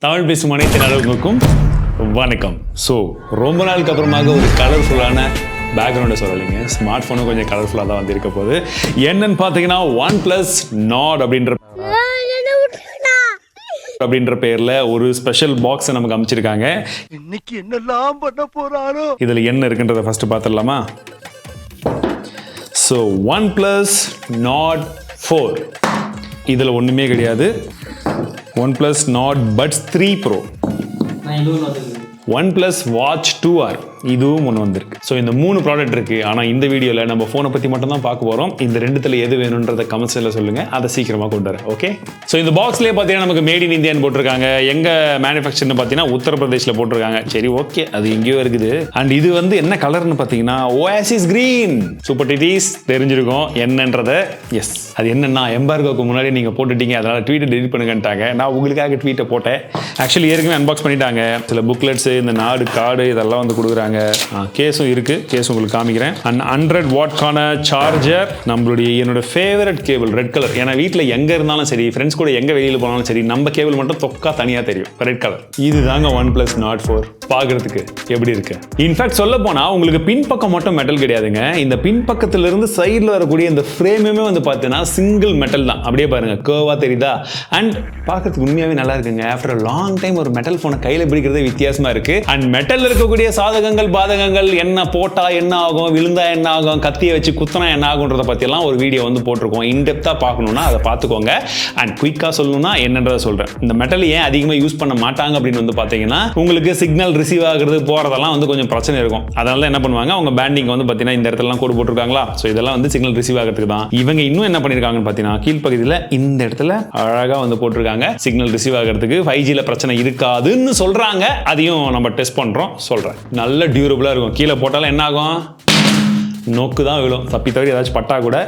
தமிழ் பேசும் அனைத்து நல்லவங்களுக்கும் வணக்கம். ஸோ ரொம்ப நாளுக்கு அப்புறமாக ஒரு கலர்ஃபுல்லான பேக்ரவுண்டை சொல்லலைங்க. ஸ்மார்ட் ஃபோனும் கொஞ்சம் கலர்ஃபுல்லாக தான் வந்து இருக்க போகுது. என்னன்னு பார்த்தீங்கன்னா OnePlus Nord அப்படின்ற பேர்ல ஒரு ஸ்பெஷல் பாக்ஸ் நமக்கு அமைச்சிருக்காங்க. இன்னைக்கு என்னெல்லாம் பண்ண போறாரோ. இதில் என்ன இருக்குன்றதை ஃபர்ஸ்ட் பார்த்துடலாமா? ஸோ OnePlus Nord 4 இதில் ஒன்றுமே கிடையாது. OnePlus Nord Buds 3 Pro, OnePlus Watch 2R இதுவும் ஒன்று வந்திருக்கு. ஸோ இந்த 3 ப்ராடக்ட் இருக்கு. ஆனால் இந்த வீடியோவில் நம்ம ஃபோனை பற்றி மட்டும் தான் பார்க்க போகிறோம். இந்த ரெண்டுத்தில் எது வேணுன்றதை கமெண்ட்ஸில் சொல்லுங்கள், அதை சீக்கிரமாக கொண்டு வரேன். ஓகே. ஸோ இந்த பாக்ஸ்லேயே பார்த்தீங்கன்னா நமக்கு மேட் இன் இந்தியான்னு போட்டிருக்காங்க. எங்கே மேனுஃபேக்சர்னு பார்த்தீங்கன்னா உத்தரப்பிரதேசில் போட்டிருக்காங்க. சரி, ஓகே, அது எங்கேயோ இருக்குது. அண்ட் இது வந்து என்ன கலர்னு பார்த்தீங்கன்னா ஓயாசிஸ் கிரீன். SuperTTs தெரிஞ்சிருக்கும் என்னன்றதை. எஸ், அது என்னன்னா எம்பார்கோக்கு முன்னாடி நீங்கள் போட்டுட்டீங்க, அதனால் ட்வீட்டை டெலிட் பண்ணுங்கன்ட்டாங்க. நான் உங்களுக்காக ட்வீட்டை போட்டேன். ஆக்சுவலி ஏற்கனவே அன்பாக்ஸ் பண்ணிட்டாங்க. சில புக்லெட்ஸு, இந்த நாடு கார்டு இதெல்லாம் வந்து கொடுக்குறாங்க. கேஸும் இருக்கு. கேஸ் உங்களுக்கு காமிக்கிறேன். அண்ட் 100 வாட்கான சார்ஜர். நம்மளுடைய என்னோட ஃபேவரட் கேபிள் ரெட் கலர். ஏன்னா வீட்டில் எங்கே இருந்தாலும் சரி, ஃப்ரெண்ட்ஸ் கூட எங்கே வெளியில் போனாலும் சரி, நம்ம கேபிள் மட்டும் தொக்கா தனியாக தெரியும், ரெட் கலர். இது தாங்க OnePlus Nord 4 பார்க்கறதுக்கு எப்படி இருக்கு. இன்ஃபேக்ட் சொல்ல போனால் உங்களுக்கு பின்பக்கம் மட்டும் மெட்டல் கிடையாதுங்க. இந்த பின்பக்கத்திலிருந்து சைடில் வரக்கூடிய இந்த ஃப்ரேமுமே வந்து பார்த்தீங்கன்னா சிங்கிள் மெட்டல் தான். அப்படியே பாருங்க, கர்வா தெரியுதா? அண்ட் பார்க்கறதுக்கு உண்மையாகவே நல்லா இருக்குங்க. ஆஃப்டர் அ லாங் டைம் ஒரு மெட்டல் ஃபோனை கையில் பிடிக்கிறதே வித்தியாசமாக இருக்கு. அண்ட் மெட்டல் இருக்கக்கூடிய சாதகங்கள் பாதகங்கள், என்ன போட்டா என்ன ஆகும், விழுந்தா என்ன ஆகும், கத்தியை வச்சு குத்தினா என்ன ஆகுன்றத பற்றியெல்லாம் ஒரு வீடியோ வந்து போட்டிருக்கோம். இன்டெப்த்தாக பார்க்கணுன்னா அதை பார்த்துக்கோங்க. அண்ட் குயிக்காக சொல்லணும்னா என்னன்றதை சொல்கிறேன். இந்த மெட்டல் ஏன் அதிகமாக யூஸ் பண்ண மாட்டாங்க அப்படின்னு வந்து பார்த்தீங்கன்னா, உங்களுக்கு சிக்னல் ரிசீவ் ஆகுறது போகிறதெல்லாம் வந்து கொஞ்சம் பிரச்சனை இருக்கும். அதனால என்ன பண்ணுவாங்க, அவங்க பேண்டிங் வந்து பார்த்தீங்கன்னா இந்த இடத்துலலாம் கோடு போட்டிருக்காங்களா. ஸோ இதெல்லாம் வந்து சிக்னல் ரிசீவ் ஆகிறதுக்கு தான். இவங்க இன்னும் என்ன பண்ணியிருக்காங்கன்னு பார்த்தீங்கன்னா, கீழ்ப்பகுதியில் இந்த இடத்துல அழகாக வந்து போட்டிருக்காங்க சிக்னல் ரிசீவ் ஆகிறதுக்கு. 5Gல பிரச்சனை இருக்காதுன்னு சொல்கிறாங்க. அதையும் நம்ம டெஸ்ட் பண்ணுறோம், சொல்கிறேன். நல்ல டியூரபிளாக இருக்கும். கீழே போட்டாலும் என்ன ஆகும், நோக்கு தான் விழும். தப்பி தவிர ஏதாச்சும் பட்டா கூட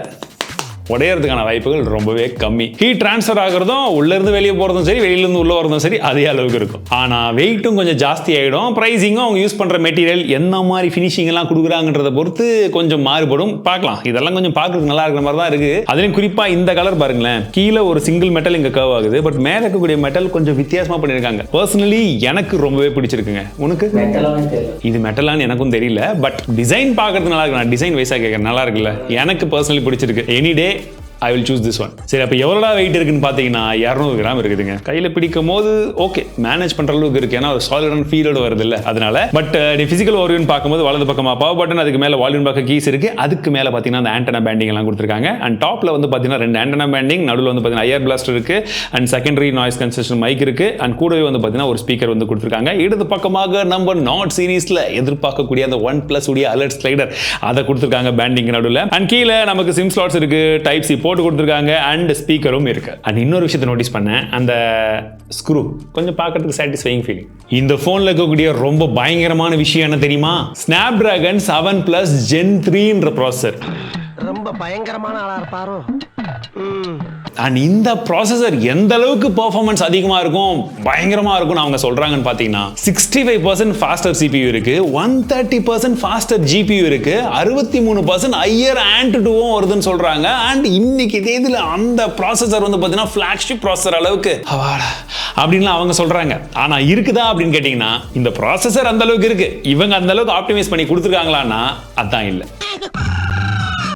உடையறதுக்கான வாய்ப்புகள் ரொம்பவே கம்மி. ஹீட் டிரான்ஸ்ஃபர் ஆகிறதும் உள்ள இருந்து வெளியே போறதும் சரி, வெளியில இருந்து உள்ள வரதும் சரி, அதே அளவுக்கு இருக்கும். ஆனா வெயிட்டும் கொஞ்சம் ஜாஸ்தி ஆயிடும். பிரைசிங்கும் அவங்க யூஸ் பண்ற மெட்டீரியல் என்ன மாதிரி ஃபினிஷிங் எல்லாம் கொடுக்குறாங்கன்றத பொறுத்து கொஞ்சம் மாறுபடும். பார்க்கலாம். இதெல்லாம் கொஞ்சம் பார்க்கறதுக்கு நல்லா இருக்கிற மாதிரி தான் இருக்கு. அதுலயும் குறிப்பா இந்த கலர் பாருங்களேன். கீழே ஒரு சிங்கிள் மெட்டல் இங்க கர்வ் ஆகுது. பட் மேல இருக்கக்கூடிய மெட்டல் கொஞ்சம் வித்தியாசமா பண்ணிருக்காங்க. பர்சனலி எனக்கு ரொம்பவே பிடிச்சிருக்குங்க. உனக்கு? இது மெட்டலான்னு எனக்கும் தெரியல. பட் டிசைன் பார்க்கறதுக்கு நல்லா இருக்கு. நான் டிசைன் வைஸா கேட்கறேன், நல்லா இருக்குல்ல? எனக்கு பர்சனலி பிடிச்சிருக்கு. Any day I will choose this one. சரி, அப்போ எவ்வளோடா வெயிட் இருக்குன்னு பார்த்தீங்கன்னா 200 கிராம் இருக்குதுங்க. கையில் பிடிக்கும் போது ஓகே, மேனேஜ் பண்ணுற அளவுக்கு இருக்கு. ஏன்னா ஒரு சாலிடான ஃபீலோடு வருது இல்லை, அதனால. பட் நீ ஃபிசிக்கல் ஓரியூன்னு பார்க்கும்போது வலது பக்கமாக பவர் பட்டன், அதுக்கு மேலே வால்யூம் பார்க்க கீஸ் இருக்கு. அதுக்கு மேலே பார்த்தீங்கன்னா அந்த ஆண்டனா பேண்டிங் எல்லாம் கொடுத்துருக்காங்க. அண்ட் டாப்ல வந்து பார்த்தீங்கன்னா 2 ஆண்டனா பேண்டிங், நடுவில் வந்து பார்த்தீங்கன்னா ஐஆர் பிளாஸ்டர் இருக்கு. And secondary noise cancellation mic இருக்கு. அண்ட் கூடவே வந்து பார்த்தீங்கன்னா ஒரு ஸ்பீக்கர் வந்து கொடுத்துருக்காங்க. இடது பக்கமாக நம்ம நாட் சீரீஸ்ல எதிர்பார்க்கக்கூடிய அந்த OnePlus உடைய அலர்ட் ஸ்லைடர் அதை கொடுத்துருக்காங்க பேண்டிங் நடுவில். அண்ட் கீழே நமக்கு சிம் ஸ்லாட்ஸ் இருக்கு, டைப் சி போட்டு கொடுத்துருக்காங்க. அண்ட் ஸ்பீக்கரும் இருக்கு. அண்ட் இன்னொரு விஷயத்தை நோட்டீஸ் பண்ணேன், அந்த ஸ்க்ரூ கொஞ்சம் பார்க்கறதுக்கு சாட்டிஸ்ஃபைங் ஃபீலிங். இந்த போன்ல இருக்கக்கூடிய ரொம்ப பயங்கரமான விஷயம் என்ன தெரியுமா? Snapdragon 7+ Gen 3ன்ற ப்ராசஸர். ரொம்ப பயங்கரமான ஆளா இருப்பாரோ. அண்ட் இந்த ப்ராசஸர் எந்த அளவுக்கு பெர்ஃபார்மன்ஸ் அதிகமா இருக்கும், பயங்கரமா இருக்கும் அவங்க சொல்றாங்கன்னு பாத்தீங்கன்னா, 65% ஃபாஸ்டர் CPU இருக்கு, 130% ஃபாஸ்டர் GPU இருக்கு, 63% ஹையர் ANT2வும் வருதுன்னு சொல்றாங்க. அண்ட் இன்னைக்கு தேதியில அந்த ப்ராசஸர் வந்து பாத்தீங்கன்னா ஃபிளாக்ஷிப் ப்ராசஸர் அளவுக்கு அப்படின்னு அவங்க சொல்றாங்க. ஆனா இருக்குதா அப்படின்னு கேட்டீங்கன்னா, இந்த ப்ராசஸர் அந்த அளவுக்கு இருக்கு, இவங்க அந்த அளவுக்கு ஆப்டிமைஸ் பண்ணி கொடுத்துருக்காங்களான்னா அதான் இல்லை.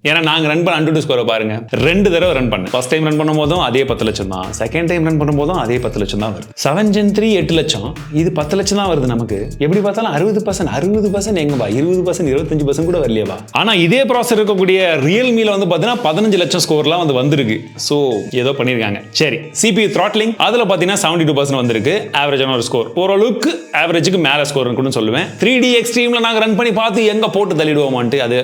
ஏன்னா நாங்கள் ரன் பண்ண AnTuTu ஸ்கோரை பாருங்க, 2 தடவை ரன் பண்ணேன். ஃபர்ஸ்ட் டைம் ரன் பண்ணும் போதும் அதே 10 லட்சம் தான், செகண்ட் டைம் ரன் பண்ணும் போதும் அதே 10 லட்சம் தான் வருது. 7 Gen 3 8 லட்சம், இது 10 லட்சம் தான் வருது நமக்கு. எப்படி பார்த்தாலும் 60% எங்கப்பா, 20% 25% கூட வரலையவா? ஆனா இதே ப்ராசஸர் இருக்கக்கூடிய ரியல்மில வந்து பார்த்தீங்கன்னா 15 லட்சம் ஸ்கோர்லாம் வந்து வந்திருக்கு. ஸோ ஏதோ பண்ணியிருக்காங்க. சரி, CPU த்ராட்லிங் அதில் பார்த்தீங்கன்னா 72% வந்திருக்கு. ஆவரேஜான ஒரு ஸ்கோர், ஓரளவுக்கு ஆவரேஜுக்கு மேலே ஸ்கோர் கூட சொல்லுவேன். 3D எக்ஸ்ட்ரீம்ல நாங்கள் ரன் பண்ணி பார்த்து எங்க போட்டு தள்ளிடுவோமான்ட்டு அது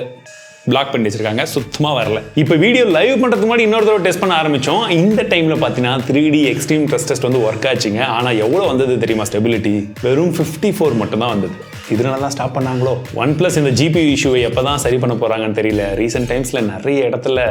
பிளாக் பண்ணி வச்சிருக்காங்க, சுத்தமா வரல. இப்போ வீடியோ லைவ் பண்றதுக்கு முன்னாடி இன்னொரு தடவை டெஸ்ட் பண்ண ஆரம்பிச்சோம். இந்த டைம்ல பாத்தீங்கன்னா 3D எக்ஸ்ட்ரீம் ஸ்ட்ரெஸ் டெஸ்ட் வந்து ஒர்க் ஆச்சுங்க. ஆனா எவ்வளவு வந்தது தெரியுமா? ஸ்டெபிலிட்டி வெறும் 54 மட்டும் தான் வந்தது. இதனால தான் ஸ்டாப் பண்ணாங்களோ? OnePlus இந்த GPU இஷ்யூவை எப்பதான் சரி பண்ண போறாங்கன்னு தெரியல. ரீசெண்ட் டைம்ஸ்ல நிறைய இடத்துல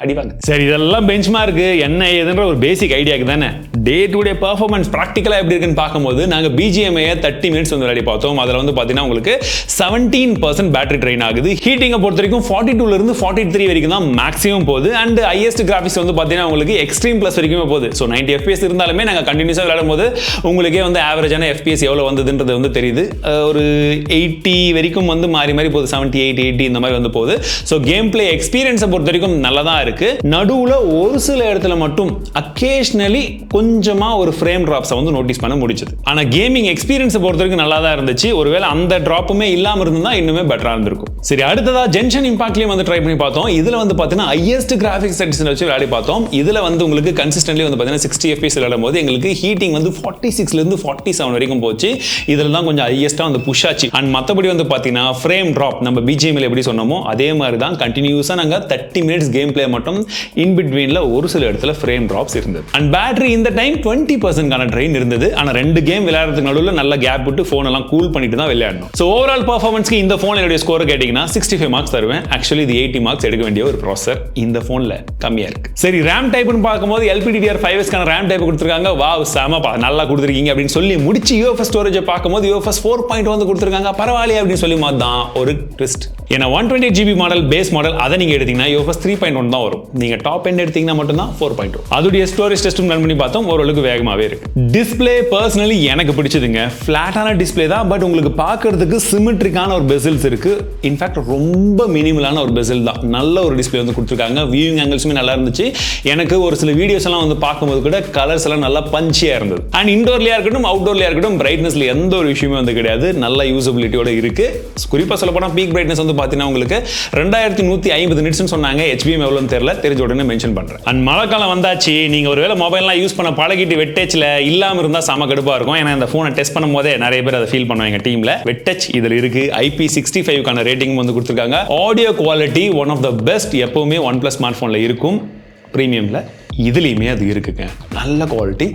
அடிவாங்க. சரி, இதெல்லாம் பெஞ்ச்மார்க் என்ன ஏதுன்ற ஒரு பேசிக் ஐடியாக்கு தானே. டே டு டே பெர்ஃபார்மன்ஸ் ப்ராக்டிக்கலா எப்படி இருக்குன்னு பார்க்கும்போது நாங்க BGMஐ 30 மினிட்ஸ் வந்து விளையாடி பார்த்தோம். அதுல வந்து பாத்தீங்கன்னா உங்களுக்கு 17% பேட்டரி ட்ரெயின் ஆகுது. ஹீட்டிங்கை பொறுத்த வரைக்கும் 42 ல இருந்து 43 வரைக்கும் தான் மேக்ஸிமம் போகுது. அண்ட் ஹையஸ்ட் கிராஃபிக்ஸ் வந்து பாத்தீங்கன்னா உங்களுக்கு எக்ஸ்ட்ரீம் பிளஸ் வரைக்கும் போகுது. ஸோ 90 FPS இருந்தாலுமே நாங்க கண்டினியூஸா விளையாடும் போது உங்களுக்கே வந்து ஆவரேஜான FPS எவ்வளவு வந்ததுன்றது வந்து தெரியுது. ஒரு 80 வரைக்கும் வந்து மாறி மாறி போகுது. 78, 80 இந்த மாதிரி வந்து போகுது. ஸோ கேம் பிளே எக்ஸ்பீரியன்ஸை பொறுத்த வரைக்கும் நல்லா தான் இருக்கு. நடுவுல ஒரு சில இடத்துல மட்டும் அக்கேஷனலி கொஞ்சமா ஒரு ஃப்ரேம் டிராப்ஸை வந்து நோட்டீஸ் பண்ண முடிச்சது. ஆனா கேமிங் எக்ஸ்பீரியன்ஸை பொறுத்த வரைக்கும் நல்லா தான் இருந்துச்சு. ஒருவேளை அந்த டிராப்புமே இல்லாம இருந்தா இன்னுமே பெட்டரா இருந்திருக்கும். சரி, அடுத்ததா ஜென்ஷன் இம்பாக்ட்லயும் வந்து ட்ரை பண்ணி பார்த்தோம். இதுல வந்து பாத்தீங்கன்னா ஹையஸ்ட் கிராஃபிக்ஸ் செட்டிங்ஸ் வச்சு விளையாடி பார்த்தோம். இதுல வந்து உங்களுக்கு கன்சிஸ்டன்ட்லி வந்து பாத்தீங்கன்னா 60 FPS விளையாடும் போது எங்களுக்கு ஹீட்டிங் வந்து 46 ல இருந்து 47 வரைக்கும் போச்சு. இதுல தான் கொஞ்சம் ஹையஸ்டா வந்து புஷ் ஆச்சு. அண்ட் மத்தபடி வந்து பாத்தீங்கன்னா ஃப்ரேம் டிராப் நம்ம BGMல எப்படி சொன்னோமோ அதே மாதிரி தான் கண்டினியூஸா நாங்க 30 மினிட்ஸ் கேம் பிளே மட்டும் இன் பிட்வீன்ல ஒரு சில இடத்துல ஃப்ரேம் டிராப்ஸ் இருந்தது. அண்ட் பேட்டரி இந்த டைம் 20% ட்ரெயின் இருந்தது. ஆனா 2 கேம் விளையாடுறதுக்கு நடுவில் நல்ல கேப் விட்டு போன் எல்லாம் கூல் பண்ணிட்டு தான் விளையாடணும். ஸோ ஓவரால் பர்ஃபார்மன்ஸ்க்கு இந்த போன் என்னுடைய ஸ்கோர் கேட்டீங்கன்னா 65 மார்க்ஸ் தருவேன். ஆக்சுவலி இது 80 மார்க்ஸ் எடுக்க வேண்டிய ஒரு ப்ராசஸர் இந்த போன்ல கம்மியா இருக்கு. சரி, RAM டைப்னு பார்க்கும்போது LPDDR5S RAM டைப் கொடுத்திருக்காங்க. வாவ், செமப்பா, நல்லா கொடுத்திருக்கீங்க அப்படின்னு சொல்லி முடிச்சு UFS ஸ்டோரேஜ் பார்க்கும்போது UFS 4.1 கொடுத்திருக்காங்க. பரவாயில்லை அப்படின்னு சொல்லி தான் ஒரு ட்விஸ்ட். ஏன்னா 128GB மாடல் பேஸ் மாடல் அதை நீங்க எடுத்தீங்கன்னா UFS 3.1 தான் வரும். நீங்க டாப் எண்ட் எடுத்தீங்கன்னா மட்டும் தான் 4.2. அதுடைய ஸ்டோரேஜ் டெஸ்டும் ரன் பண்ணி பார்த்தோம். ஓரளவுக்கு வேகமாவே இருக்கு. டிஸ்ப்ளே பர்சனலி எனக்கு பிடிச்சதுங்க. ஃபிளாட்டான டிஸ்ப்ளே தான், பட் உங்களுக்கு பார்க்கிறதுக்கு சிமெட்ரிக்கான ஒரு பெசல்ஸ் இருக்கு. இன்ஃபேக்ட் ரொம்ப மினிமலான ஒரு பெசல் தான். நல்ல ஒரு டிஸ்ப்ளே வந்து கொடுத்துருக்காங்க. வியூவிங் ஆங்கிள்ஸுமே நல்லா இருந்துச்சு. எனக்கு ஒரு சில வீடியோஸ் எல்லாம் வந்து பார்க்கும்போது கூட கலர்ஸ் எல்லாம் நல்லா பஞ்சியா இருந்தது. அண்ட் இன்டோர்லயா இருக்கட்டும் அவுட்டோர்லயா இருக்கட்டும் பிரைட்னஸ்ல எந்த ஒரு விஷயமே வந்து கிடையாது. நல்ல யூசபிலிட்டியோட இருக்கு. குறிப்பா சொல்ல போனா பீக் பிரைட்னஸ் வந்து பாத்தீங்கன்னா உங்களுக்கு 2150 நிட்ஸ்னு சொன்னாங்க. HBM எவ்வளவுன்னு தெரியல, தெரிஞ்ச உடனே மென்ஷன் பண்றேன். அண்ட் மழைக்காலம் வந்தாச்சு. நீங்க ஒருவேளை மொபைல்லாம் யூஸ் பண்ண பழகிட்டு வெட்டச்ல இல்லாம இருந்தா செம கடுப்பா இருக்கும். ஏன்னா இந்த போனை டெஸ்ட் பண்ணும் போதே நிறைய பேர் அதை ஃபீல் பண்ணுவாங்க டீம்ல. வெட்டச் இதுல இருக்கு. IP65 ரேட்டிங் வந்து கொடுத்திருக்காங்க. Audio quality one of the best எப்பவுமே OnePlus ஸ்மார்ட் போன்ல இருக்கும். பிரீமியம்ல இதுலயுமே அது இருக்குங்க. நல்ல குவாலிட்டி,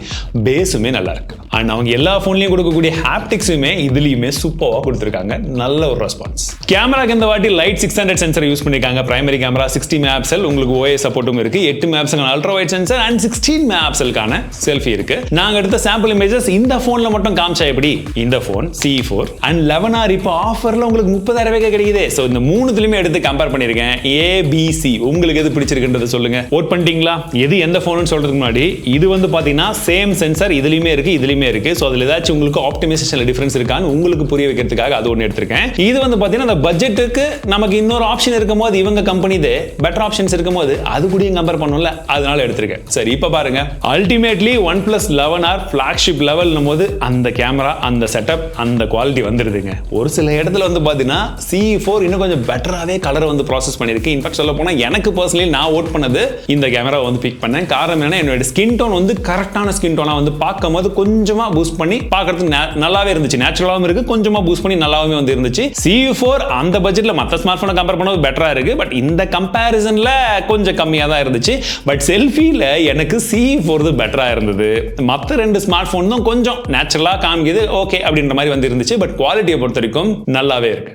பேஸுமே நல்லா இருக்கு. அண்ட் அவங்க எல்லா போன்லயும் கொடுக்கக்கூடிய ஹாப்டிக்ஸுமே இதுலயுமே சூப்பரா கொடுத்திருக்காங்க. நல்ல ஒரு ரெஸ்பான்ஸ். கேமராக்கு இந்த வாட்டி Lite 600 சென்சர் யூஸ் பண்ணிருக்காங்க. பிரைமரி கேமரா 60 மெகாபிக்சல், உங்களுக்கு OIS சப்போர்ட்டும் இருக்கு. 8 megapixel ultra wide sensor and 16 மெகாபிக்சலுக்கான செல்ஃபி இருக்கு. நாங்க எடுத்த சாம்பிள் இமேஜஸ் இந்த போன்ல மட்டும் காமிச்சா எப்படி? இந்த போன் CE4 அண்ட் 11R இப்போ ஆஃபர்ல உங்களுக்கு 30,000 ரூபாய்க்கு கிடைக்குது. சோ இந்த மூணுத்துலயுமே எடுத்து கம்பேர் பண்ணிருக்கேன். ABC உங்களுக்கு எது பிடிச்சிருக்குன்றத சொல்லுங்க. ஓட் பண்ணிட்டீங்களா? எது எந்த போன் சொல்றதுக்கு முன்னாடி இது வந்து பாத்தீங்கன்னா சேம் சென்சார் இதுலயுமே இருக்கு. சோ அதுல ஏதாச்சும் உங்களுக்கு ஆப்டிமைசேஷன்ல டிஃபரன்ஸ் இருக்கான்னு உங்களுக்கு புரிய வைக்கிறதுக்காக அது ஒன்னு எடுத்திருக்கேன். இது வந்து பாத்தீங்கன்னா அந்த பட்ஜெட்டுக்கு நமக்கு இன்னொரு ஆப்ஷன் இருக்கும்போது இவங்க கம்பெனிது பெட்டர் ஆப்ஷன்ஸ் இருக்கும்போது அது கூட கம்பேர் பண்ணணும்ல, அதனால எடுத்திருக்கேன். சரி, இப்ப பாருங்க. அல்டிமேட்லி OnePlus 11R ஃபிளாக்ஷிப் லெவல்னும் போது அந்த கேமரா, அந்த செட்டப், அந்த குவாலிட்டி வந்துருதுங்க. ஒரு சில இடத்துல வந்து பாத்தீங்கன்னா CE4 இன்னும் கொஞ்சம் பெட்டராவே கலர் வந்து ப்ராசஸ் பண்ணிருக்கு. இன்ஃபேக்ட் சொல்ல போனா எனக்கு பர்சனலி நான் ஓட் பண்ணது இந்த கேமரா வந்து பிக் பண்ணேன். காரணம் என்ன, என்னோட ஸ்கின் டோன் வந்து கரெக்டான ஸ்கின் டோனா வந்து பார்க்கும்போது கொஞ்சமா பூஸ்ட் பண்ணி பார்க்கிறதுக்கு நல்லாவே இருந்துச்சு. நேச்சுரலாவும் இருக்கு, கொஞ்சமா பூஸ்ட் பண்ணி நல்லாவே வந்து இருந்துச்சு. CE4 அந்த பட்ஜெட்ல மற்ற ஸ்மார்ட் போனை கம்பேர் பண்ணும்போது பெட்டரா இருக்கு. பட் இந்த கம்பேரிசன்ல கொஞ்சம் கம்மியா தான் இருந்துச்சு. பட் செல்ஃபில எனக்கு CE4 பெட்டரா இருந்தது. மற்ற 2 ஸ்மார்ட் போன் தான் கொஞ்சம் நேச்சுரலா காமிக்குது, ஓகே அப்படின்ற மாதிரி வந்து இருந்துச்சு. பட் குவாலிட்டியை பொறுத்த வரைக்கும் நல்லாவே இருக்கு.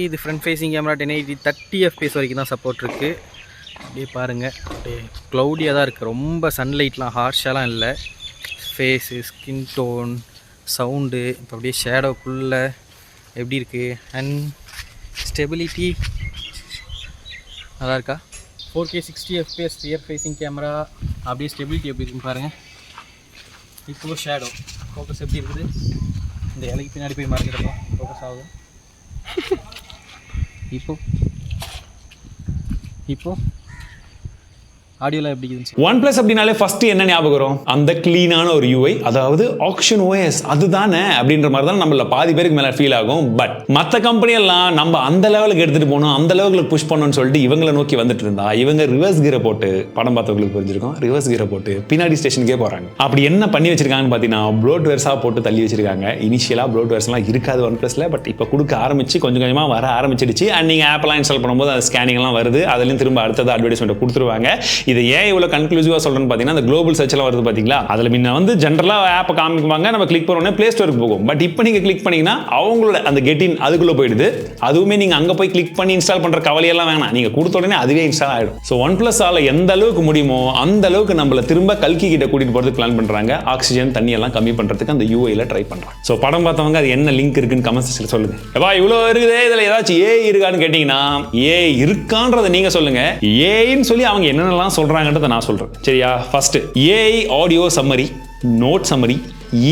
இது ஃப்ரண்ட் ஃபேசிங் கேமரா 1080 30 FPS வரைக்கும் தான் சப்போர்ட் இருக்கு. அப்படியே பாருங்கள், அப்படியே க்ளவுடியாக தான் இருக்குது. ரொம்ப சன்லைட்லாம் ஹார்ஷாலாம் இல்லை. ஃபேஸு, ஸ்கின் டோன், சவுண்டு, இப்போ அப்படியே ஷேடோக்குள்ளே எப்படி இருக்குது. அண்ட் ஸ்டெபிலிட்டி நல்லா இருக்கா? 4K 60 FPS rear facing camera. அப்படியே ஸ்டெபிலிட்டி எப்படி இருக்குன்னு பாருங்கள். இப்போ ஷேடோ ஃபோக்கஸ் எப்படி இருக்குது? இந்த இலைக்கு பின்னாடி போய் மறைஞ்சிடலாம், ஃபோக்கஸ் ஆகும். இப்போ ஆடியோல எப்படி இருந்துச்சு? OnePlus அப்படினாலே ஃபர்ஸ்ட் என்ன ஞாபகம் வரும்? அந்த கிளீனான ஒரு UI, அதாவது ஆக்ஷன் OS அதுதானே அப்படின்ற மாதிரி தான் நம்மள பாதி பேருக்கு மேல ஃபீல் ஆகும். பட் மற்ற கம்பெனி எல்லாம் நம்ம அந்த லெவலுக்கு எடுத்துட்டு போகணும், அந்த லெவலுக்கு புஷ் பண்ணணும்னு சொல்லிட்டு இவங்களை நோக்கி வந்துட்டு இருந்தா இவங்க ரிவர்ஸ் கியரை போட்டு, படம் பார்த்தவங்களுக்கு புரிஞ்சிருக்கும், ரிவர்ஸ் கியரை போட்டு பின்னாடி ஸ்டேஷனுக்கே போறாங்க. அப்படி என்ன பண்ணி வச்சிருக்காங்கன்னு பார்த்தீங்கன்னா ப்ளோட்வேர்ஸா போட்டு தள்ளி வச்சிருக்காங்க. இனிஷியலா ப்ளோட்வேர்ஸ்லாம் இருக்காது OnePlusல, பட் இப்போ கொடுக்க ஆரம்பிச்சு கொஞ்சம் கொஞ்சமா வர ஆரம்பிச்சிடுச்சு. அண்ட் நீங்க ஆப்லாம் இன்ஸ்டால் பண்ணும்போது அது ஸ்கேனிங் எல்லாம் வருது. அதுலயும் திரும்ப அடுத்தது அட்வர்டைஸ்மெண்ட் கொடுத்துருவாங்க. இதை ஏன் இவ்வளவு கன்க்ளூசிவா சொல்றேன்னு பாத்தீங்கன்னா அந்த குளோபல் சர்ச் எல்லாம் வருது பாத்தீங்களா, அதுல முன்ன வந்து ஜெனரலா ஆப் காமிக்குவாங்க, நம்ம கிளிக் பண்ண உடனே பிளே ஸ்டோருக்கு போகும். பட் இப்போ நீங்க கிளிக் பண்ணீங்கன்னா அவங்களோட அந்த கெட்டின் அதுக்குள்ள போயிடுது. அதுவுமே நீங்க அங்க போய் கிளிக் பண்ணி இன்ஸ்டால் பண்ற கவலையெல்லாம் வேணாம், நீங்க கொடுத்த உடனே அதுவே இன்ஸ்டால் ஆயிடும். ஸோ OnePlus ஆல எந்த அளவுக்கு முடியுமோ அந்த அளவுக்கு நம்மள திரும்ப கல்கி கிட்ட கூட்டிட்டு போறதுக்கு பிளான் பண்றாங்க. ஆக்சிஜன் தண்ணி எல்லாம் கம்மி பண்றதுக்கு அந்த UI ட்ரை பண்றாங்க. ஸோ படம் பார்த்தவங்க அது என்ன லிங்க் இருக்குன்னு கமெண்ட் செக்ஷன்ல சொல்லுங்க. எப்பா இவ்வளவு இருக்குது, இதுல ஏதாச்சும் AI இருக்கான்னு கேட்டீங்கன்னா AI இருக்கான்றதை நீங்க சொல்லுங்க. AIன்னு சொல்லி அவங்க என்னென்னலாம் சொல்றாங்கன்றதை நான் சொல்றேன். சரியா? First AI audio summary, note summary,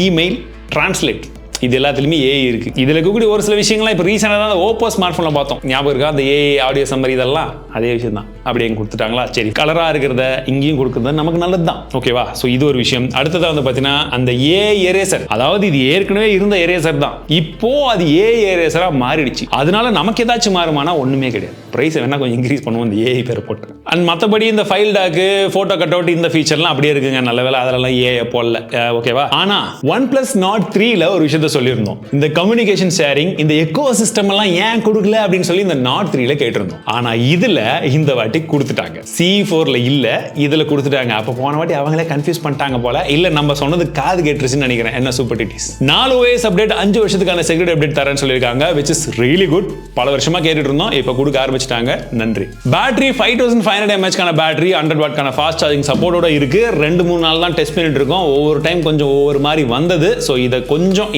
email translate, இது எல்லாத்துலயுமே AI இருக்கு. இதுல இருக்கக்கூடிய ஒரு சில விஷயங்கள்லாம் இப்போ ரீசெண்டாக தான் OPPO ஸ்மார்ட் போன்ல பார்த்தோம். ஞாபகம் இருக்கா? அந்த AI ஆடியோ சம்மரி இதெல்லாம் அதே விஷயம் தான். அப்படியே கொடுத்துட்டாங்களா? சரி, கலரா இருக்கிறத இங்கேயும் கொடுக்குறது நமக்கு நல்லது தான். ஓகேவா? ஸோ இது ஒரு விஷயம். அடுத்தது வந்து பார்த்தீங்கன்னா அந்த AI எரேசர், அதாவது இது ஏற்கனவே இருந்த எரேசர் தான், இப்போ அது AI எரேசரா மாறிடுச்சு. அதனால நமக்கு ஏதாச்சும் மாறுமானா ஒண்ணுமே கிடையாது. பிரைஸ் வேணா கொஞ்சம் இன்க்ரீஸ் பண்ணுவோம் இந்த AI பேரை போட்டு. அண்ட் மற்றபடி இந்த file doc, photo cut out, இந்த ஃபீச்சர்லாம் அப்படியே இருக்குங்க. நல்ல வேலை அதெல்லாம் AI போடல. ஓகேவா? ஆனா OnePlus Nord 3ல ஒரு விஷயத்த சொல்லியிருந்தோம். இந்த கம்யூனிகேஷன் ஷேரிங், இந்த எக்கோ சிஸ்டம் எல்லாம் ஏன் கொடுக்கல அப்படின்னு சொல்லி இந்த Nord 3ல கேட்டிருந்தோம். ஆனா இதுல இந்த வாட்டி கொடுத்துட்டாங்க. C4ல இல்ல, இதுல கொடுத்துட்டாங்க. அப்ப போன வாட்டி அவங்களே கன்ஃபியூஸ் பண்ணிட்டாங்க போல. இல்ல நம்ம சொன்னது காது கேட்டுருச்சுன்னு நினைக்கிறேன். என்ன SuperTTs 4 OS அப்டேட், 5 வருஷத்துக்கான செக்யூரிட்டி அப்டேட் தரேன்னு சொல்லியிருக்காங்க. which is really good. பல வருஷமா கேட்டுட்டு இருந்தோம், இப்ப கொடுக்க ஆரம்பிச்சிட்டாங்க. நன்றி. பேட்டரி 5500 mAh கான பேட்டரி, 100 வாட் கான ஃபாஸ்ட் சார்ஜிங் சப்போர்ட்டோட இருக்கு. 2-3 நாள் தான் டெஸ்ட் பண்ணிட்டு இருக்கோம். ஒவ்வொரு டைம் கொஞ்சம் ஒவ்வொரு மாதிரி வந்தது. ஸோ இதை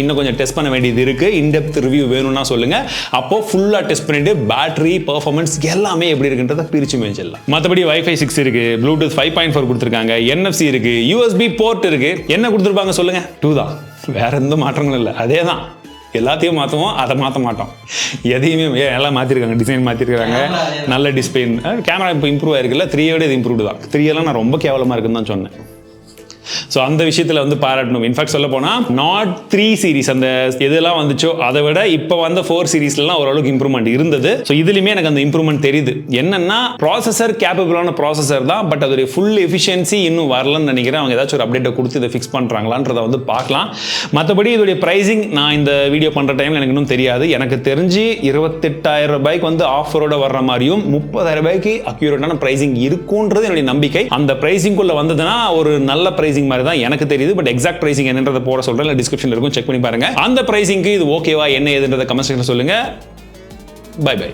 இன்னும் கொஞ்சம் டெஸ்ட் பண்ண வேண்டியது இருக்கு. இன்டெப்த் ரிவ்யூ வேணும்னா சொல்லுங்க. அப்போ ஃபுல்லா டெஸ்ட் பண்ணிட்டு பேட்டரி பெர்ஃபார்மன்ஸ் எல்லாமே எப்படி இருக்குன்றத பிரிச்சு மேய்ச்சிடலாம். மற்றபடி Wi-Fi 6 இருக்கு, Bluetooth 5.4 கொடுத்துருக்காங்க, NFC இருக்கு, USB போர்ட் இருக்கு. என்ன கொடுத்துருப்பாங்க சொல்லுங்க? 2 தான். வேற எந்த மாற்றங்களும் இல்லை, அதே தான். எல்லாத்தையும் மாற்றுவோம், அதை மாற்ற மாட்டோம். எதையுமே எல்லாம் மாற்றிருக்காங்க, டிசைன் மாற்றிருக்காங்க. நல்ல டிஸ்பிளே, கேமரா இப்போ இம்ப்ரூவ் ஆயிருக்குல்ல. 3 இது இம்ப்ரூவ்டு தான். 3 எல்லாம் நான் ரொம்ப கேவலமாக இருக்குன்னு தான் சொன்னேன். ஸோ அந்த விஷயத்தில் வந்து பாராட்டணும். இன்ஃபேக்ட் சொல்ல போனால் Nord 3 சீரிஸ் அந்த எதெல்லாம் வந்துச்சோ அதை விட இப்போ வந்த 4 சீரிஸ்லாம் ஓரளவுக்கு இம்ப்ரூவ்மெண்ட் இருந்தது. ஸோ இதுலையுமே எனக்கு அந்த இம்ப்ரூவ்மெண்ட் தெரியுது. என்னன்னா ப்ராசஸர் கேப்பபிளான ப்ராசஸர் தான், பட் அதோடைய ஃபுல் எஃபிஷியன்சி இன்னும் வரலன்னு நினைக்கிறேன். அவங்க ஏதாச்சும் ஒரு அப்டேட்டை கொடுத்து இதை ஃபிக்ஸ் பண்ணுறாங்களான்றதை வந்து பார்க்கலாம். மற்றபடி இதோடைய ப்ரைஸிங் நான் இந்த வீடியோ பண்ணுற டைமில் எனக்கு இன்னும் தெரியாது. எனக்கு தெரிஞ்சு 28,000 ரூபாய்க்கு வந்து ஆஃபரோட வர்ற மாதிரியும் 30,000 ரூபாய்க்கு அக்யூரேட்டான ப்ரைஸிங் இருக்குன்றது என்னுடைய நம்பிக்கை. அந்த ப்ரைஸிங்குள்ள வந்ததுன்னா ஒரு நல்ல ப்ரைஸிங் மாதிரி தான் எனக்கு தெரியுது. பட் எக்ஸாக்ட் பிரைசிங் என்னன்றதை போட சொல்றேன், டிஸ்கிரிப்ஷன்ல இருக்கும், செக் பண்ணி பாருங்க. அந்த பிரைசிங்க்கு இது ஓகேவா என்ன ஏதுன்றதை கமெண்ட் செக்ஷன்ல சொல்லுங்க. Bye by.